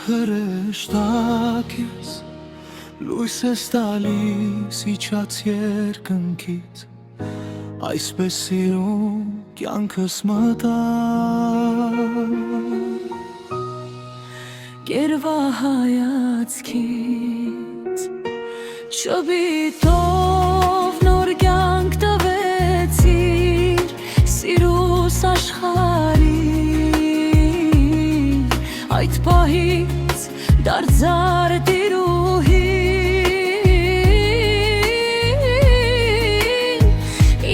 Հրեշտակ ես, լույս ես տալիս իջած երկնքից, այսպես սիրում կյանքս մտա Կերվահայացքից Չբիտով նոր կյանք տվեցիր Սիրուս աշխարհին Այդ պահից դարձար տիրուհին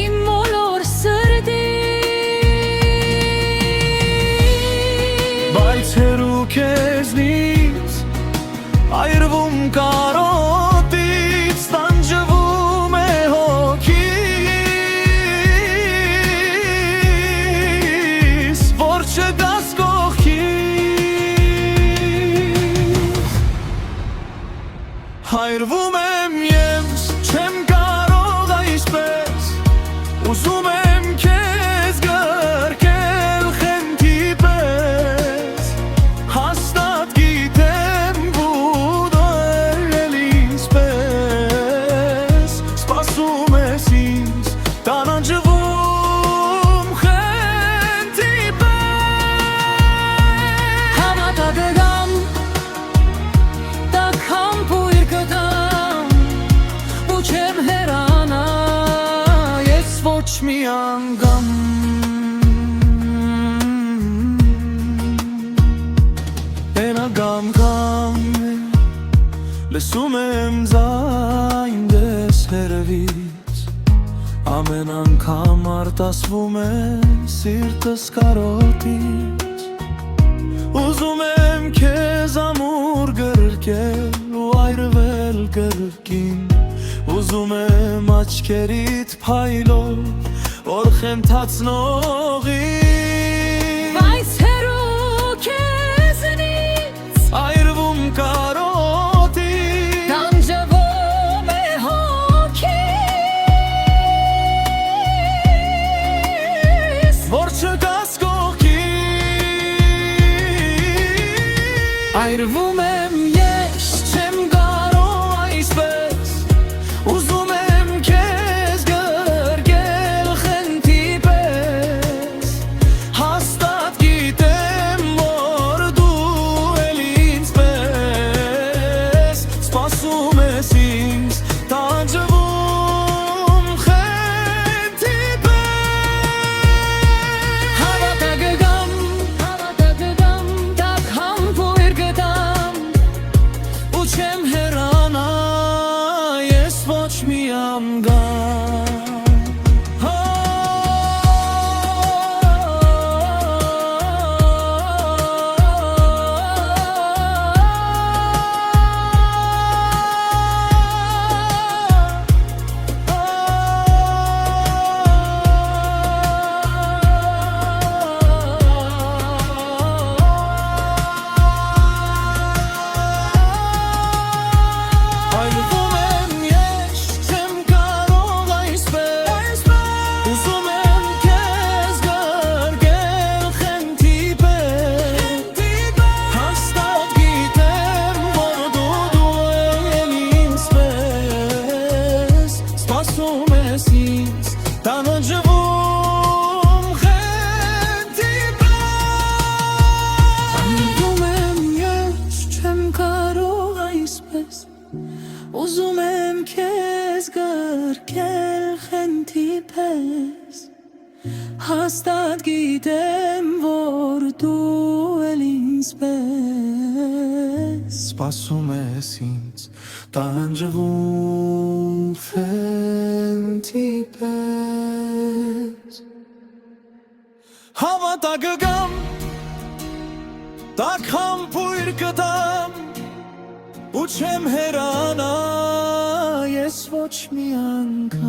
Իմ մոլոր սրտին Բայց հեռու քեզնից այրվում կարոտից Տանջվում է հոգիս Որ չգաս կողքից Հայրվում եմ ես, չեմ կարող այսպես Ուզում եմ քեզ գրկել խենթի պես Հաստատ գիտեմ ու դու էլ ինձ պես Սպասում ես ինձ, տանջվում խենթի պես Հավատա կգամ, տաք համբույր կտամ Ու չեմ հեռանա, ես ոչ մի անգամ Գամ լսում եմ ձայն դες հեռվից Ամեն անգամ արտասվում է սիրտս կարոտից Ուզում եմ քեզ ամուր գրկել ու այրվել կրկին Ուզում եմ աչքերիդ փայլով որ խենթացնողին Բայց հեռու քեզնից Այրվում կարոտից Տանջվում է հոգիս Որ չգաս կողքից Այրվում եմ ես, չեմ կարող այսպես Ուզում եմ քեզ գրկել խենթի պես Հաստատ գիտեմ, որ դու էլ ինձ պես Սպասում ես ինձ, տանջվում խենթի պես Հավատա կգամ, տաք համբույր կտամ Ու չեմ հեռանա, ես ոչ մի անգամ Այրվում եմ ես, չեմ կարող այսպես Ուզում եմ քեզ գրկել խենթի պես Հաստատ գիտեմ, որ դու էլ ինձ պես Սպասում ես ինձ, տանջվում խենթի պես Այրվում եմ ես, չեմ կարող այսպես Ուզում եմ քեզ գրկել խենթի պես Հաստատ գիտեմ, որ դու էլ ինձ պես Սպասում ես ինձ, տանջվում խենթի պես Հավատա կգամ, տաք համբույր կտամ Ու չեմ հեռանա, ես ոչ մի անգամ